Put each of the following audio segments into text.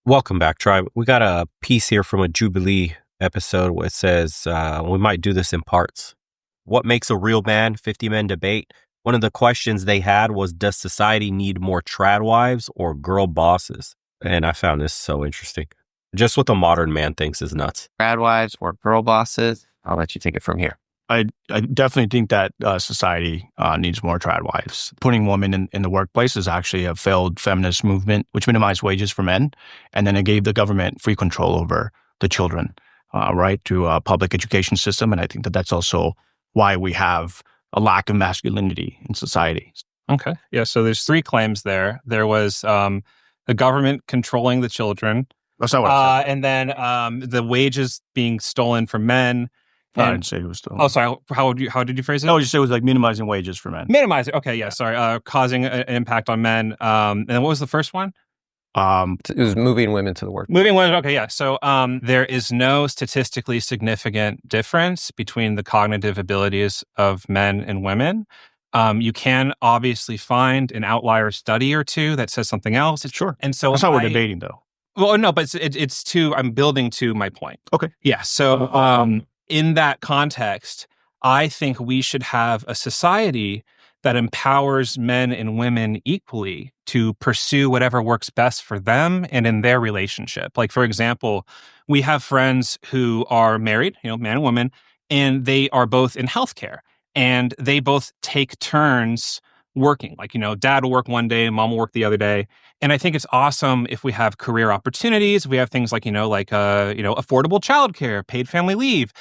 Welcome back, Tribe. We got a piece here from a Jubilee episode where it says we might do this in parts. What makes a real man? 50 Men debate. One of the questions they had was, does society need more tradwives or girl bosses? And I found this so interesting. Just what the modern man thinks is nuts. Tradwives or girl bosses? I'll let you take it from here. I definitely think that society needs more tradwives. Putting women in the workplace is actually a failed feminist movement, which minimized wages for men. And then it gave the government free control over the children, right, through a public education system. And I think that that's also why we have a lack of masculinity in society. Okay. Yeah. So there's three claims there. There was the government controlling the children. That's not what I said. And then the wages being stolen from men. I didn't say it was stolen. Oh, sorry. How did you phrase it? No, just say it was like minimizing wages for men. Minimize it. Okay. Yeah. Sorry. Causing an impact on men. And then what was the first one? It was moving women to the work. Moving women. Okay. Yeah. So there is no statistically significant difference between the cognitive abilities of men and women. You can obviously find an outlier study or two that says something else. Sure. And so that's not what we're debating, though. Well, no, but I'm building to my point. Okay. Yeah. So in that context, I think we should have a society that empowers men and women equally to pursue whatever works best for them and in their relationship. Like, for example, we have friends who are married, man and woman, and they are both in healthcare, and they both take turns working. Like, dad will work one day and mom will work the other day. And I think it's awesome if we have career opportunities. We have things like, affordable childcare, paid family leave,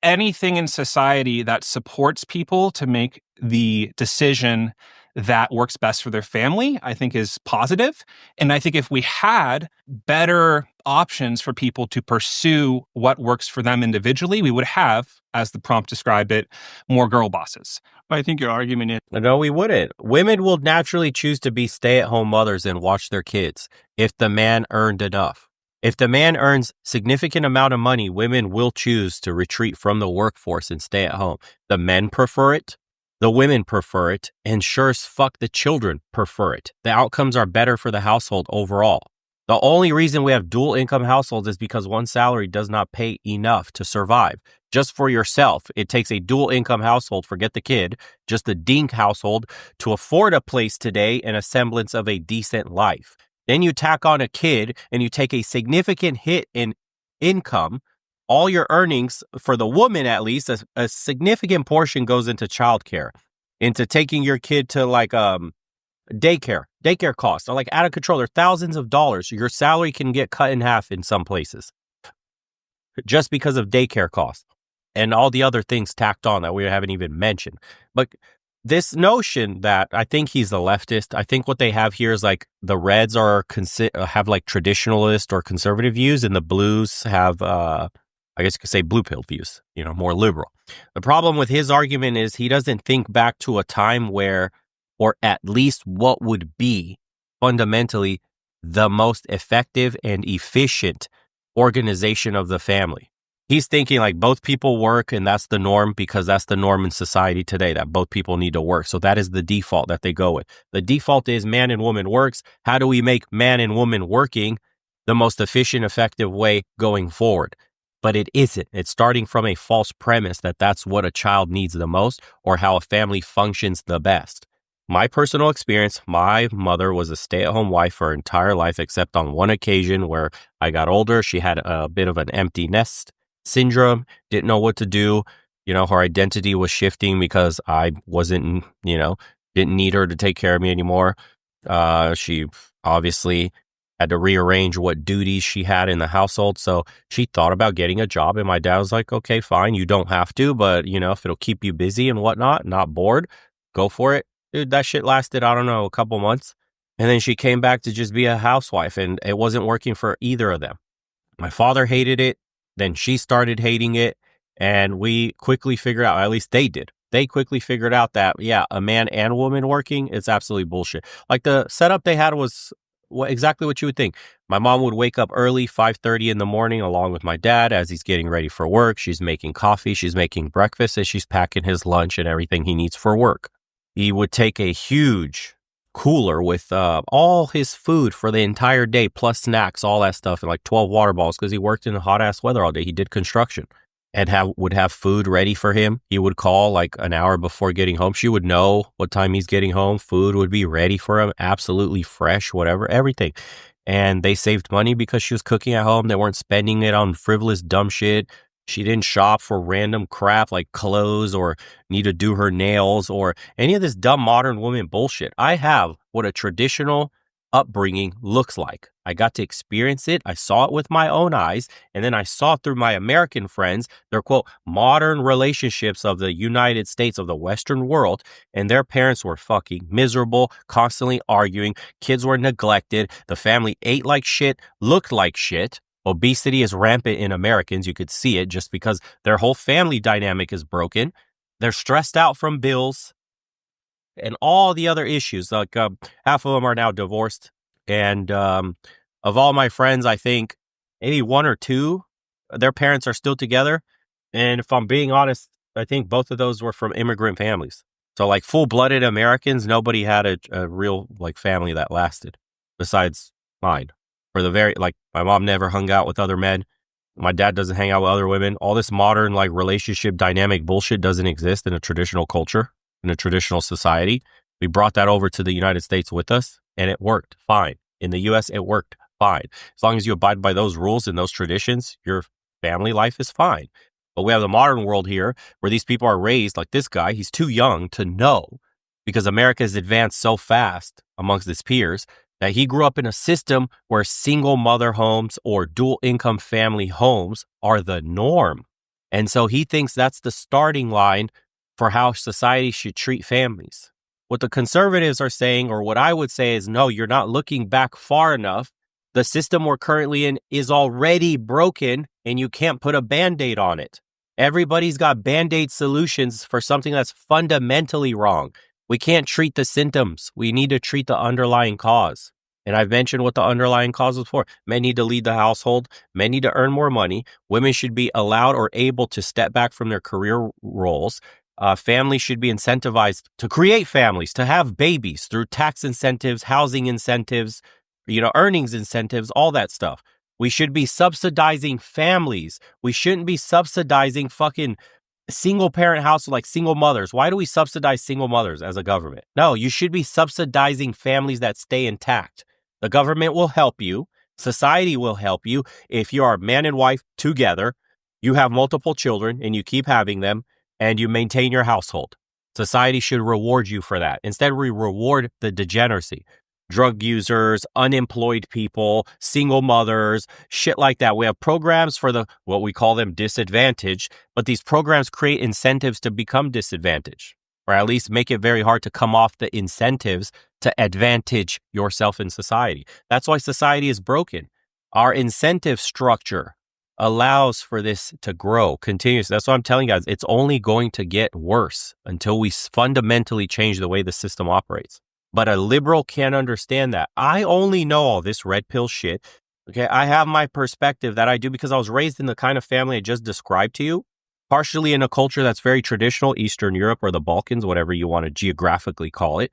anything in society that supports people to make the decision that works best for their family, I think is positive. And I think if we had better options for people to pursue what works for them individually, we would have, as the prompt described it, more girl bosses. I think your argument is... No, we wouldn't. Women will naturally choose to be stay-at-home mothers and watch their kids if the man earned enough. If the man earns significant amount of money, women will choose to retreat from the workforce and stay at home. The men prefer it. The women prefer it, and sure as fuck the children prefer it. The outcomes are better for the household overall. The only reason we have dual income households is because one salary does not pay enough to survive. Just for yourself, it takes a dual income household, forget the kid, just the dink household, to afford a place today and a semblance of a decent life. Then you tack on a kid and you take a significant hit in income. All your earnings, for the woman at least, a significant portion goes into childcare, into taking your kid to daycare. Daycare costs are out of control. They're thousands of dollars. Your salary can get cut in half in some places just because of daycare costs and all the other things tacked on that we haven't even mentioned. But this notion that I think he's a leftist, I think what they have here is the reds have traditionalist or conservative views, and the blues have I guess you could say blue pill views, more liberal. The problem with his argument is he doesn't think back to a time where, or at least what would be fundamentally the most effective and efficient organization of the family. He's thinking both people work and that's the norm because that's the norm in society today, that both people need to work. So that is the default that they go with. The default is man and woman works. How do we make man and woman working the most efficient, effective way going forward? But it isn't. It's starting from a false premise that that's what a child needs the most or how a family functions the best. My personal experience, my mother was a stay-at-home wife her entire life, except on one occasion where I got older. She had a bit of an empty nest syndrome, didn't know what to do. Her identity was shifting because I wasn't, didn't need her to take care of me anymore. She obviously had to rearrange what duties she had in the household. So she thought about getting a job, and my dad was like, okay, fine, you don't have to, but if it'll keep you busy and whatnot, not bored, go for it. Dude, that shit lasted, I don't know, a couple months. And then she came back to just be a housewife, and it wasn't working for either of them. My father hated it. Then she started hating it. And we quickly figured out, at least they did. They quickly figured out that, a man and woman working, it's absolutely bullshit. The setup they had was exactly what you would think. My mom would wake up early, 5:30 in the morning, along with my dad as he's getting ready for work. She's making coffee, she's making breakfast, and she's packing his lunch and everything he needs for work. He would take a huge cooler with all his food for the entire day, plus snacks, all that stuff, and like 12 water bottles because he worked in hot ass weather all day. He did construction and would have food ready for him. He would call like an hour before getting home. She would know what time he's getting home. Food would be ready for him, absolutely fresh, whatever, everything. And they saved money because she was cooking at home. They weren't spending it on frivolous dumb shit. She didn't shop for random crap like clothes or need to do her nails or any of this dumb modern woman bullshit. I have what a traditional upbringing looks like. I got to experience it. I saw it with my own eyes. And then I saw through my American friends, their quote, modern relationships of the United States, of the Western world. And their parents were fucking miserable, constantly arguing. Kids were neglected. The family ate like shit, looked like shit. Obesity is rampant in Americans. You could see it just because their whole family dynamic is broken. They're stressed out from bills and all the other issues. Like half of them are now divorced. And of all my friends, I think maybe one or two, their parents are still together. And if I'm being honest, I think both of those were from immigrant families. So like full-blooded Americans, nobody had a real like family that lasted besides mine. For the very, like, my mom never hung out with other men. My dad doesn't hang out with other women. All this modern, like, relationship dynamic bullshit doesn't exist in a traditional culture, in a traditional society. We brought that over to the United States with us, and it worked fine. In the U.S., it worked fine. As long as you abide by those rules and those traditions, your family life is fine. But we have the modern world here where these people are raised like this guy. He's too young to know because America has advanced so fast amongst its peers that he grew up in a system where single mother homes or dual income family homes are the norm. And so he thinks that's the starting line for how society should treat families. What the conservatives are saying, or what I would say is, no, you're not looking back far enough. The system we're currently in is already broken and you can't put a Band-Aid on it. Everybody's got Band-Aid solutions for something that's fundamentally wrong. We can't treat the symptoms. We need to treat the underlying cause. And I've mentioned what the underlying cause is for. Men need to lead the household. Men need to earn more money. Women should be allowed or able to step back from their career roles. Families should be incentivized to create families, to have babies through tax incentives, housing incentives, earnings incentives, all that stuff. We should be subsidizing families. We shouldn't be subsidizing fucking single parent households like single mothers. Why do we subsidize single mothers as a government? No, you should be subsidizing families that stay intact. The government will help you. Society will help you if you are man and wife together, you have multiple children and you keep having them and you maintain your household. Society should reward you for that. Instead, we reward the degeneracy. Drug users, unemployed people, single mothers, shit like that. We have programs for what we call them disadvantaged, but these programs create incentives to become disadvantaged, or at least make it very hard to come off the incentives to advantage yourself in society. That's why society is broken. Our incentive structure allows for this to grow continuously. That's what I'm telling you guys. It's only going to get worse until we fundamentally change the way the system operates. But a liberal can't understand that. I only know all this red pill shit. Okay, I have my perspective that I do because I was raised in the kind of family I just described to you, partially in a culture that's very traditional, Eastern Europe or the Balkans, whatever you want to geographically call it.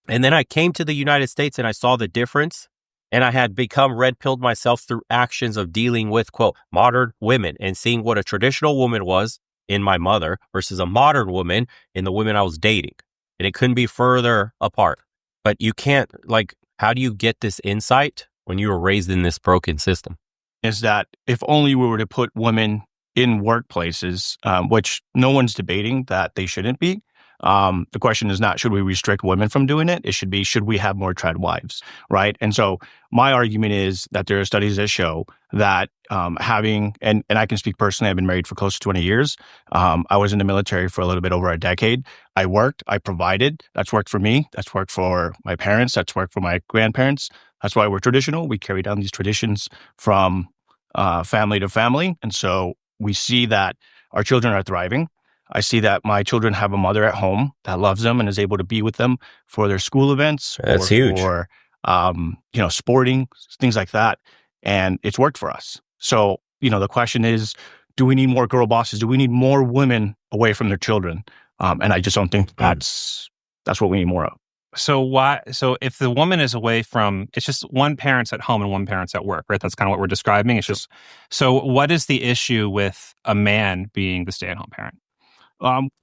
And then I came to the United States and I saw the difference. And I had become red pilled myself through actions of dealing with, quote, modern women and seeing what a traditional woman was in my mother versus a modern woman in the women I was dating. And it couldn't be further apart. But you can't, how do you get this insight when you were raised in this broken system? Is that if only we were to put women in workplaces, which no one's debating that they shouldn't be. The question is not, should we restrict women from doing it? It should be, should we have more Tradwives, right? And so my argument is that there are studies that show that having, and I can speak personally, I've been married for close to 20 years. I was in the military for a little bit over a decade. I worked, I provided. That's worked for me. That's worked for my parents. That's worked for my grandparents. That's why we're traditional. We carry down these traditions from family to family. And so we see that our children are thriving. I see that my children have a mother at home that loves them and is able to be with them for their school events. That's huge. Or, sporting, things like that. And it's worked for us. So, the question is, do we need more girl bosses? Do we need more women away from their children? And I just don't think that's what we need more of. So why? So if the woman is away from, it's just one parent's at home and one parent's at work, right? That's kind of what we're describing. It's just, so what is the issue with a man being the stay-at-home parent?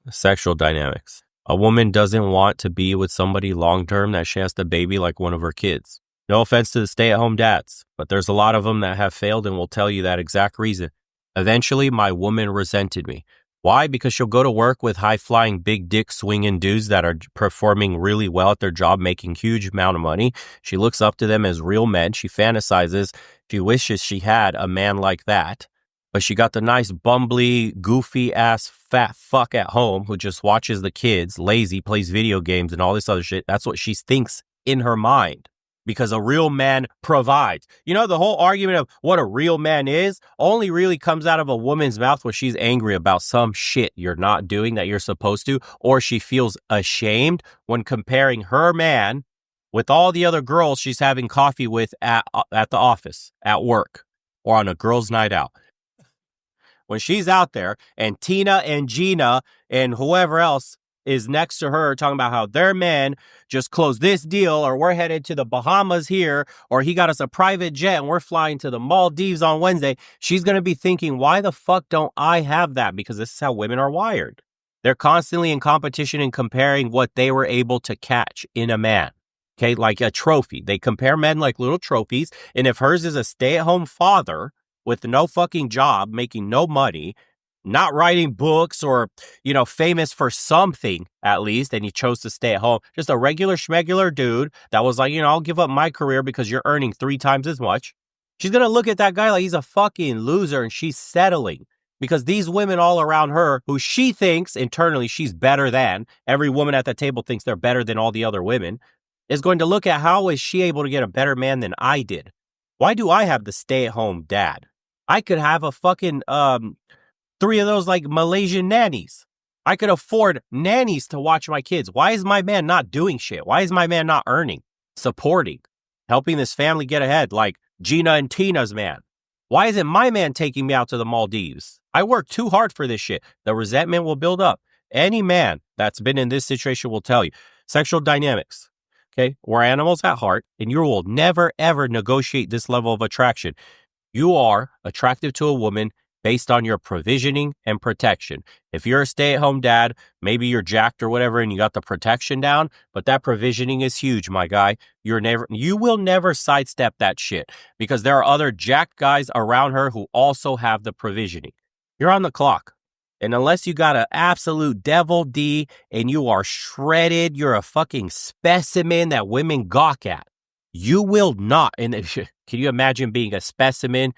Sexual dynamics. A woman doesn't want to be with somebody long term that she has to baby like one of her kids. No offense to the stay-at-home dads, but there's a lot of them that have failed and will tell you that exact reason. Eventually, my woman resented me. Why? Because she'll go to work with high-flying, big dick swinging dudes that are performing really well at their job, making huge amount of money. She looks up to them as real men. She fantasizes. She wishes she had a man like that. But she got the nice, bumbly, goofy-ass fat fuck at home who just watches the kids, lazy, plays video games and all this other shit. That's what she thinks in her mind. Because a real man provides. You know, the whole argument of what a real man is only really comes out of a woman's mouth when she's angry about some shit you're not doing that you're supposed to, or she feels ashamed when comparing her man with all the other girls she's having coffee with at the office, at work, or on a girls' night out. When she's out there and Tina and Gina and whoever else is next to her talking about how their man just closed this deal, or we're headed to the Bahamas here, or he got us a private jet and we're flying to the Maldives on Wednesday, she's going to be thinking, why the fuck don't I have that? Because this is how women are wired. They're constantly in competition and comparing what they were able to catch in a man. Okay, like a trophy. They compare men like little trophies. And if hers is a stay-at-home father with no fucking job, making no money, not writing books or, famous for something at least, and he chose to stay at home, just a regular schmegular dude that was like, I'll give up my career because you're earning 3 times as much. She's going to look at that guy like he's a fucking loser, and she's settling because these women all around her who she thinks internally she's better than, every woman at the table thinks they're better than all the other women, is going to look at how is she able to get a better man than I did? Why do I have the stay-at-home dad? I could have a fucking 3 of those like Malaysian nannies. I could afford nannies to watch my kids. Why is my man not doing shit? Why is my man not earning, supporting, helping this family get ahead like Gina and Tina's man? Why isn't my man taking me out to the Maldives? I work too hard for this shit. The resentment will build up. Any man that's been in this situation will tell you. Sexual dynamics. Okay, we're animals at heart, and you will never, ever negotiate this level of attraction. You are attractive to a woman based on your provisioning and protection. If you're a stay-at-home dad, maybe you're jacked or whatever and you got the protection down, but that provisioning is huge, my guy. You will never sidestep that shit because there are other jacked guys around her who also have the provisioning. You're on the clock. And unless you got an absolute devil D and you are shredded, you're a fucking specimen that women gawk at. You will not. And can you imagine being a specimen,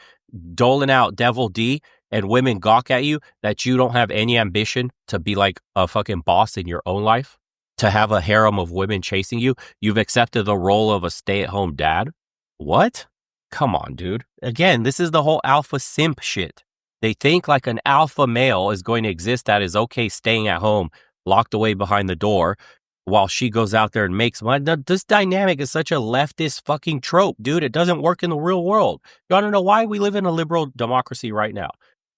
doling out devil D, and women gawk at you that you don't have any ambition to be like a fucking boss in your own life? To have a harem of women chasing you? You've accepted the role of a stay-at-home dad? What? Come on, dude. Again, this is the whole alpha simp shit. They think like an alpha male is going to exist that is okay staying at home, locked away behind the door, while she goes out there and makes money. This dynamic is such a leftist fucking trope, dude. It doesn't work in the real world. You want to know why we live in a liberal democracy right now?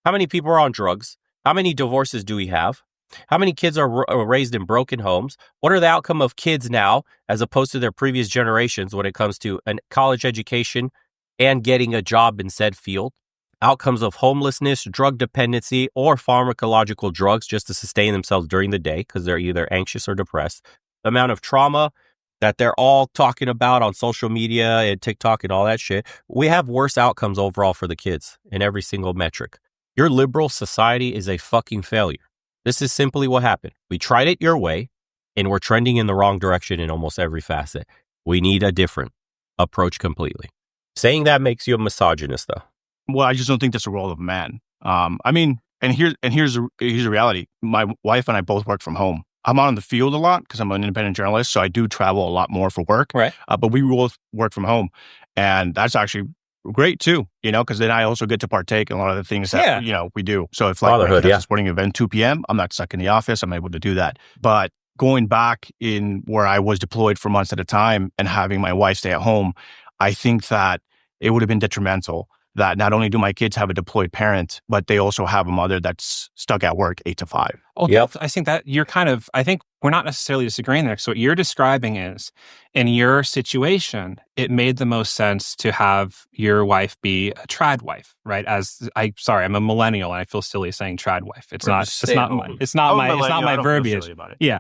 How many people are on drugs? How many divorces do we have? How many kids are raised in broken homes? What are the outcome of kids now as opposed to their previous generations when it comes to a college education and getting a job in said field? Outcomes of homelessness, drug dependency, or pharmacological drugs just to sustain themselves during the day because they're either anxious or depressed. The amount of trauma that they're all talking about on social media and TikTok and all that shit. We have worse outcomes overall for the kids in every single metric. Your liberal society is a fucking failure. This is simply what happened. We tried it your way and we're trending in the wrong direction in almost every facet. We need a different approach completely. Saying that makes you a misogynist though. Well, I just don't think that's the role of a man. Here's the reality. My wife and I both work from home. I'm out in the field a lot because I'm an independent journalist, so I do travel a lot more for work. Right. But we both work from home, and that's actually great too. Because then I also get to partake in a lot of the things that we do. So if like a sporting event 2 p.m., I'm not stuck in the office. I'm able to do that. But going back in where I was deployed for months at a time and having my wife stay at home, I think that it would have been detrimental that not only do my kids have a deployed parent, but they also have a mother that's stuck at work 8 to 5. Oh, Yep. I think that I think we're not necessarily disagreeing there. So what you're describing is, in your situation, it made the most sense to have your wife be a tradwife, right? I'm a millennial and I feel silly saying tradwife. It's not my verbiage. Yeah.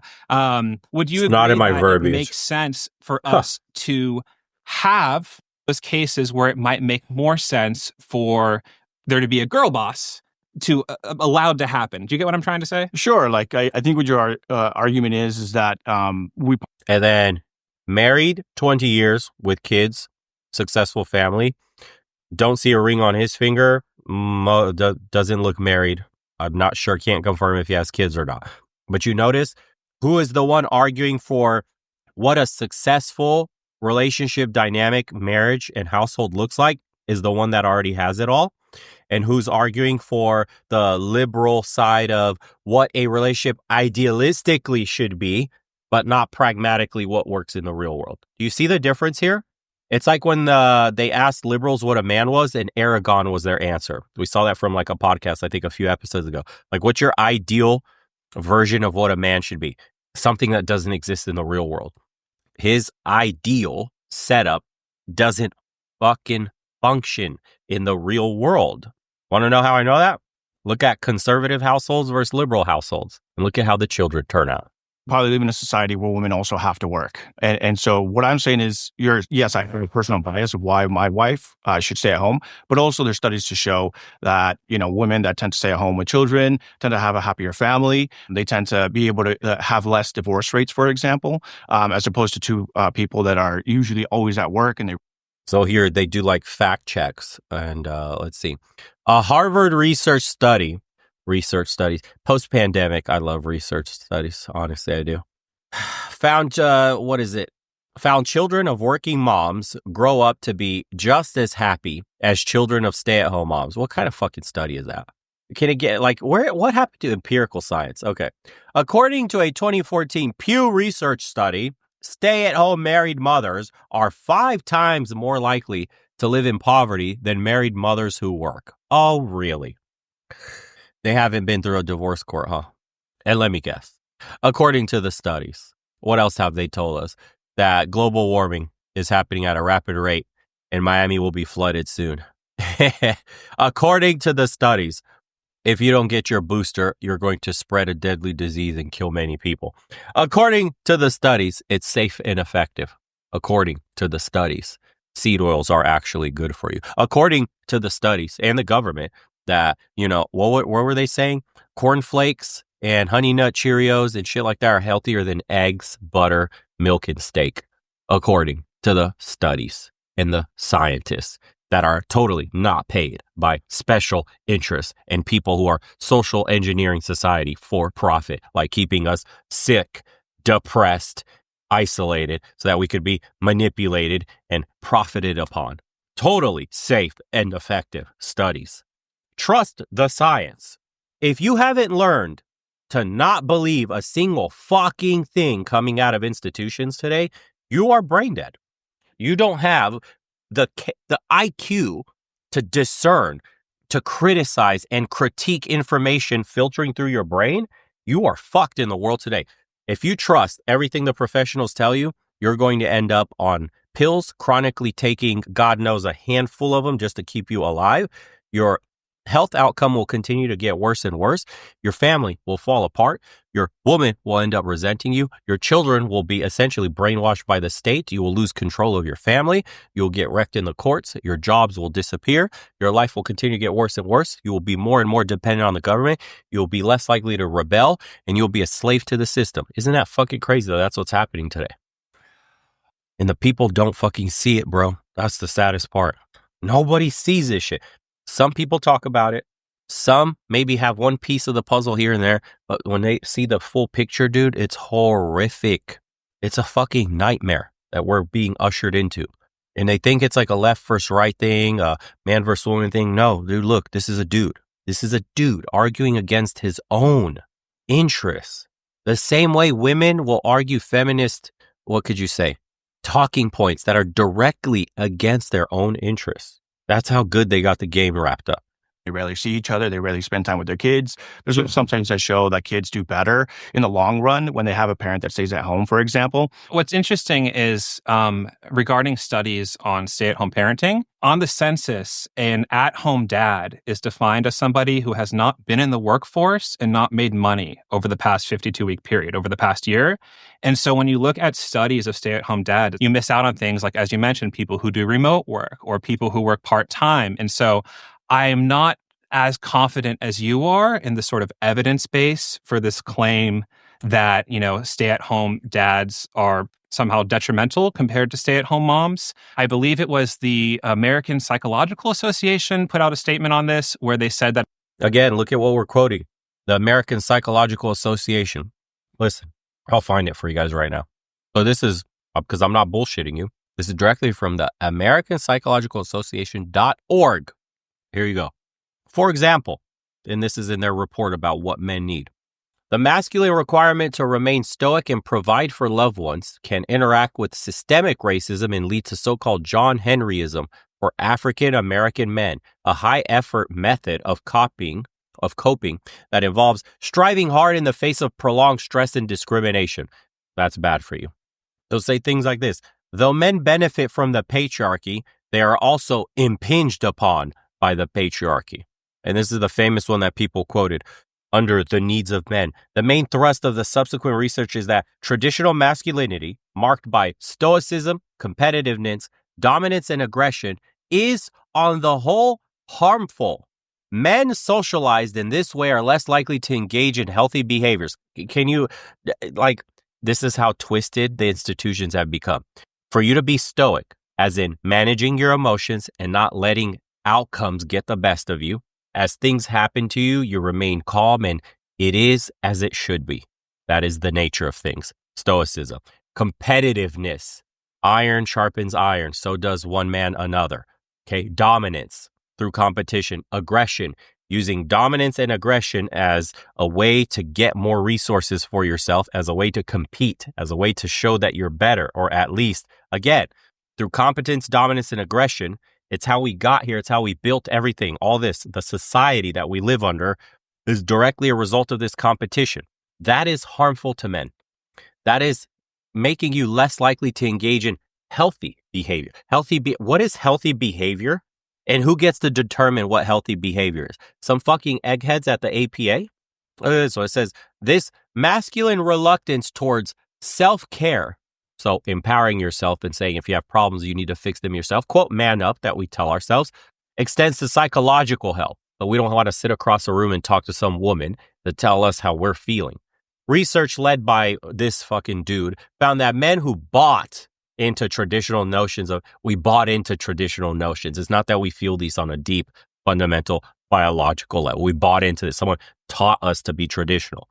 Would you It's agree not in my that verbiage. it makes sense for us to have those cases where it might make more sense for there to be a girl boss to allowed to happen? Do you get what I'm trying to say? Sure. Like, I think what your argument is that we. And then married 20 years with kids, successful family. Don't see a ring on his finger. Doesn't look married. I'm not sure. Can't confirm if he has kids or not. But you notice who is the one arguing for what a successful relationship, dynamic marriage and household looks like is the one that already has it all. And who's arguing for the liberal side of what a relationship idealistically should be, but not pragmatically what works in the real world. Do you see the difference here? It's like when they asked liberals what a man was, and Aragon was their answer. We saw that from like a podcast, I think a few episodes ago. Like, what's your ideal version of what a man should be? Something that doesn't exist in the real world. His ideal setup doesn't fucking function in the real world. Want to know how I know that? Look at conservative households versus liberal households and look at how the children turn out. Probably live in a society where women also have to work. And so what I'm saying is, yes, I have a personal bias of why my wife should stay at home, but also there's studies to show that, women that tend to stay at home with children tend to have a happier family. They tend to be able to have less divorce rates, for example, as opposed to people that are usually always at work. And So here they do like fact checks. And let's see. A Harvard research studies, post-pandemic. I love research studies. Honestly, I do. Found children of working moms grow up to be just as happy as children of stay-at-home moms. What kind of fucking study is that? Can it get what happened to empirical science? Okay. According to a 2014 Pew Research study, stay-at-home married mothers are 5 times more likely to live in poverty than married mothers who work. Oh, really? They haven't been through a divorce court, huh? And let me guess. According to the studies, what else have they told us? That global warming is happening at a rapid rate and Miami will be flooded soon. According to the studies, if you don't get your booster, you're going to spread a deadly disease and kill many people. According to the studies, it's safe and effective. According to the studies, seed oils are actually good for you. According to the studies and the government, that, what were they saying? Cornflakes and Honey Nut Cheerios and shit like that are healthier than eggs, butter, milk, and steak, according to the studies and the scientists that are totally not paid by special interests and people who are social engineering society for profit, like keeping us sick, depressed, isolated, so that we could be manipulated and profited upon. Totally safe and effective studies. Trust the science. If you haven't learned to not believe a single fucking thing coming out of institutions today, you are brain dead. You don't have the IQ to discern, to criticize and critique information filtering through your brain. You are fucked in the world today. If you trust everything the professionals tell you, you're going to end up on pills, chronically taking God knows a handful of them just to keep you alive. Your health outcome will continue to get worse and worse. Your family will fall apart. Your woman will end up resenting you. Your children will be essentially brainwashed by the state. You will lose control of your family. You'll get wrecked in the courts. Your jobs will disappear. Your life will continue to get worse and worse. You will be more and more dependent on the government. You'll be less likely to rebel, and you'll be a slave to the system. Isn't that fucking crazy, though? That's what's happening today. And the people don't fucking see it, bro. That's the saddest part. Nobody sees this shit. Some people talk about it. Some maybe have one piece of the puzzle here and there, but when they see the full picture, dude, it's horrific. It's a fucking nightmare that we're being ushered into. And they think it's like a left versus right thing, a man versus woman thing. No, dude, look, this is a dude. This is a dude arguing against his own interests. The same way women will argue feminist, what could you say, talking points that are directly against their own interests. That's how good they got the game wrapped up. They rarely see each other. They rarely spend time with their kids. There's some things that show that kids do better in the long run when they have a parent that stays at home, for example. What's interesting is regarding studies on stay-at-home parenting, on the census, an at-home dad is defined as somebody who has not been in the workforce and not made money over the past 52-week period, over the past year. And so when you look at studies of stay-at-home dads, you miss out on things like, as you mentioned, people who do remote work or people who work part-time. And so I am not as confident as you are in the sort of evidence base for this claim that, stay-at-home dads are somehow detrimental compared to stay-at-home moms. I believe it was the American Psychological Association put out a statement on this where they said that. Again, look at what we're quoting. The American Psychological Association. Listen, I'll find it for you guys right now. So this is, because I'm not bullshitting you, this is directly from the American Psychological Association.org. Here you go. For example, and this is in their report about what men need. The masculine requirement to remain stoic and provide for loved ones can interact with systemic racism and lead to so-called John Henryism for African American men, a high-effort method of coping that involves striving hard in the face of prolonged stress and discrimination. That's bad for you. They'll say things like this. Though men benefit from the patriarchy, they are also impinged upon by the patriarchy. And this is the famous one that people quoted under the needs of men. The main thrust of the subsequent research is that traditional masculinity, marked by stoicism, competitiveness, dominance, and aggression, is on the whole harmful. Men socialized in this way are less likely to engage in healthy behaviors. Can you, this is how twisted the institutions have become. For you to be stoic, as in managing your emotions and not letting outcomes get the best of you. As things happen to you, you remain calm and it is as it should be. That is the nature of things. Stoicism. Competitiveness. Iron sharpens iron. So does one man another. Okay. Dominance through competition. Aggression. Using dominance and aggression as a way to get more resources for yourself, as a way to compete, as a way to show that you're better, or at least, again, through competence, dominance, and aggression. It's how we got here. It's how we built everything. All this, the society that we live under is directly a result of this competition. That is harmful to men. That is making you less likely to engage in healthy behavior. What is healthy behavior? And who gets to determine what healthy behavior is? Some fucking eggheads at the APA? So it says, this masculine reluctance towards self-care. So empowering yourself and saying if you have problems, you need to fix them yourself. Quote, man up, that we tell ourselves, extends to psychological health. But we don't want to sit across a room and talk to some woman to tell us how we're feeling. Research led by this fucking dude found that men who bought into traditional notions It's not that we feel these on a deep, fundamental, biological level. We bought into this. Someone taught us to be traditional.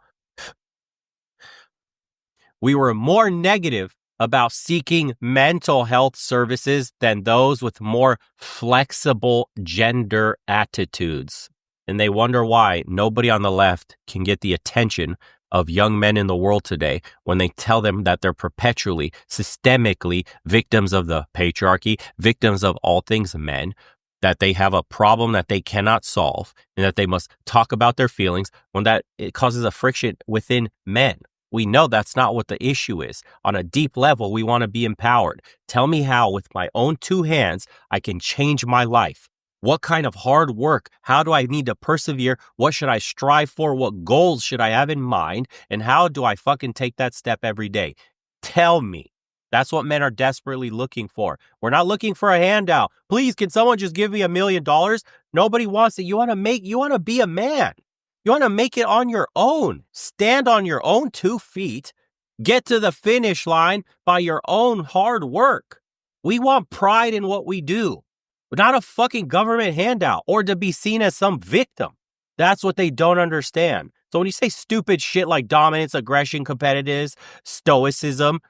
We were more negative about seeking mental health services than those with more flexible gender attitudes. And they wonder why nobody on the left can get the attention of young men in the world today when they tell them that they're perpetually, systemically victims of the patriarchy, victims of all things men, that they have a problem that they cannot solve, and that they must talk about their feelings when that it causes a friction within men. We know that's not what the issue is. On a deep level, we want to be empowered. Tell me how, with my own two hands, I can change my life. What kind of hard work? How do I need to persevere? What should I strive for? What goals should I have in mind? And how do I fucking take that step every day? Tell me. That's what men are desperately looking for. We're not looking for a handout. Please, can someone just give me $1 million? Nobody wants it. You want to be a man. You want to make it on your own. Stand on your own 2 feet. Get to the finish line by your own hard work. We want pride in what we do, but not a fucking government handout or to be seen as some victim. That's what they don't understand. So when you say stupid shit like dominance, aggression, competitiveness, stoicism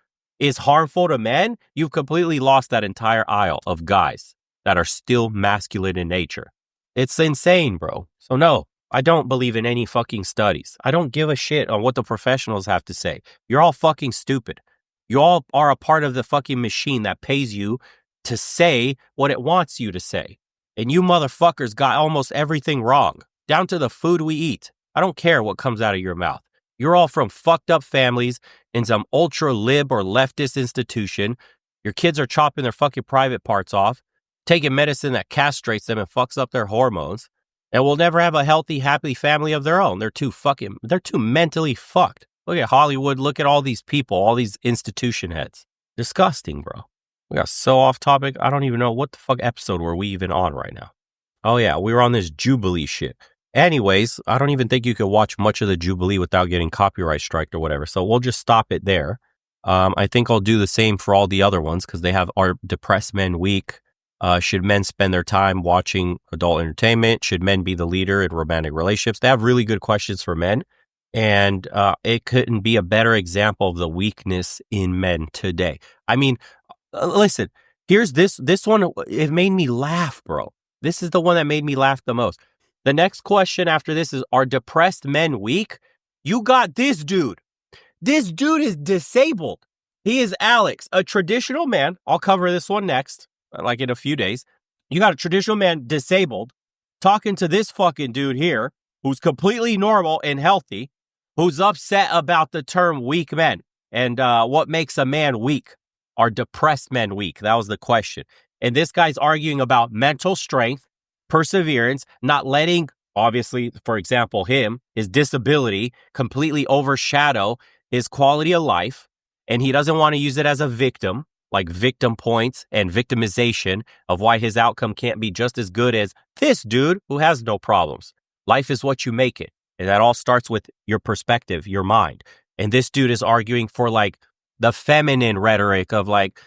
is harmful to men, you've completely lost that entire aisle of guys that are still masculine in nature. It's insane, bro. So no, I don't believe in any fucking studies. I don't give a shit on what the professionals have to say. You're all fucking stupid. You all are a part of the fucking machine that pays you to say what it wants you to say. And you motherfuckers got almost everything wrong, down to the food we eat. I don't care what comes out of your mouth. You're all from fucked up families in some ultra lib or leftist institution. Your kids are chopping their fucking private parts off, taking medicine that castrates them and fucks up their hormones, and will never have a healthy, happy family of their own. They're too mentally fucked. Look at Hollywood. Look at all these people, all these institution heads. Disgusting, bro. We got so off topic. I don't even know what the fuck episode were we even on right now. Oh yeah, we were on this Jubilee shit. Anyways, I don't even think you could watch much of the Jubilee without getting copyright striked or whatever. So we'll just stop it there. I think I'll do the same for all the other ones because they have our Depressed Men Week. Should men spend their time watching adult entertainment? Should men be the leader in romantic relationships? They have really good questions for men. And it couldn't be a better example of the weakness in men today. I mean, listen, here's this one. It made me laugh, bro. This is the one that made me laugh the most. The next question after this is, are depressed men weak? You got this dude. This dude is disabled. He is Alex, a traditional man. I'll cover this one next, like in a few days. You got a traditional man disabled talking to this fucking dude here who's completely normal and healthy, who's upset about the term weak men and what makes a man weak. Are depressed men weak? That was the question. And this guy's arguing about mental strength, perseverance, not letting, obviously, for example, his disability completely overshadow his quality of life. And he doesn't want to use it as a victim, like victim points and victimization of why his outcome can't be just as good as this dude who has no problems. Life is what you make it. And that all starts with your perspective, your mind. And this dude is arguing for like the feminine rhetoric of like,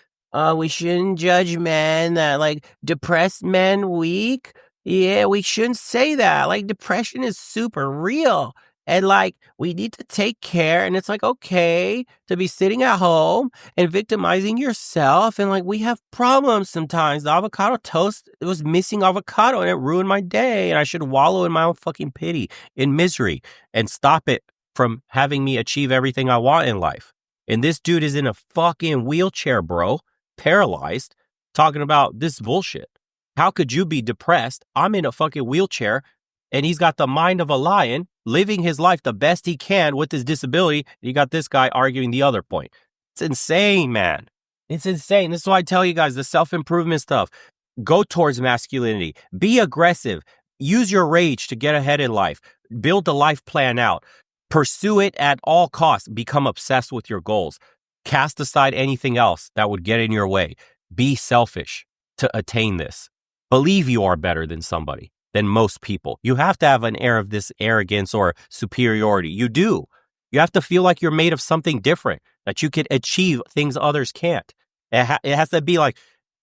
we shouldn't judge men that like depressed men weak. Yeah, we shouldn't say that. Like depression is super real. And like, we need to take care. And it's like, okay, to be sitting at home and victimizing yourself. And like, we have problems sometimes. The avocado toast, it was missing avocado and it ruined my day. And I should wallow in my own fucking pity, in misery, and stop it from having me achieve everything I want in life. And this dude is in a fucking wheelchair, bro, paralyzed, talking about this bullshit. How could you be depressed? I'm in a fucking wheelchair and he's got the mind of a lion, living his life the best he can with his disability. You got this guy arguing the other point. It's insane, man. It's insane. This is why I tell you guys the self-improvement stuff. Go towards masculinity. Be aggressive. Use your rage to get ahead in life. Build the life plan out. Pursue it at all costs. Become obsessed with your goals. Cast aside anything else that would get in your way. Be selfish to attain this. Believe you are better than somebody, than most people. You have to have an air of this arrogance or superiority. You do. You have to feel like you're made of something different, that you can achieve things others can't. It has to be like,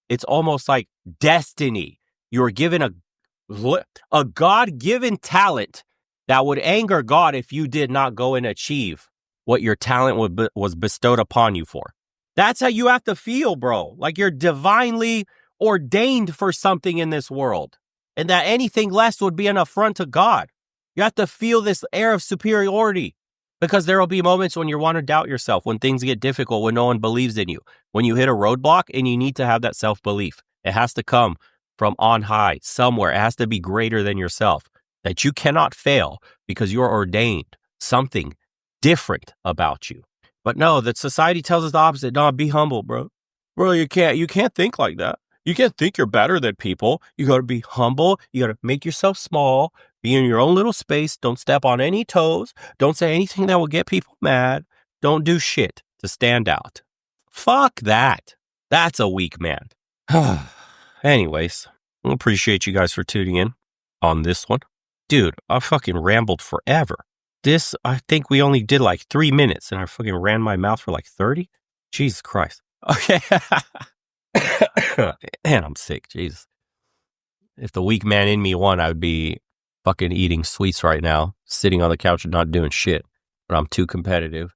it's almost like destiny. You're given a God-given talent that would anger God if you did not go and achieve what your talent was bestowed upon you for. That's how you have to feel, bro. Like you're divinely ordained for something in this world, and that anything less would be an affront to God. You have to feel this air of superiority, because there will be moments when you want to doubt yourself, when things get difficult, when no one believes in you, when you hit a roadblock, and you need to have that self-belief. It has to come from on high, somewhere. It has to be greater than yourself, that you cannot fail because you're ordained, something different about you. But no, that society tells us the opposite. No, be humble, bro. Bro, you can't think like that. You can't think you're better than people. You got to be humble. You got to make yourself small. Be in your own little space. Don't step on any toes. Don't say anything that will get people mad. Don't do shit to stand out. Fuck that. That's a weak man. Anyways, I appreciate you guys for tuning in on this one. Dude, I fucking rambled forever. This, I think we only did like 3 minutes and I fucking ran my mouth for like 30. Jesus Christ. Okay. Man, I'm sick. Jesus. If the weak man in me won, I would be fucking eating sweets right now, sitting on the couch and not doing shit. But I'm too competitive,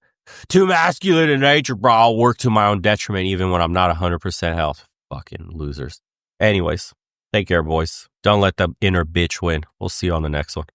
too masculine in nature, bro. I'll work to my own detriment even when I'm not 100% health. Fucking losers. Anyways, take care, boys. Don't let the inner bitch win. We'll see you on the next one.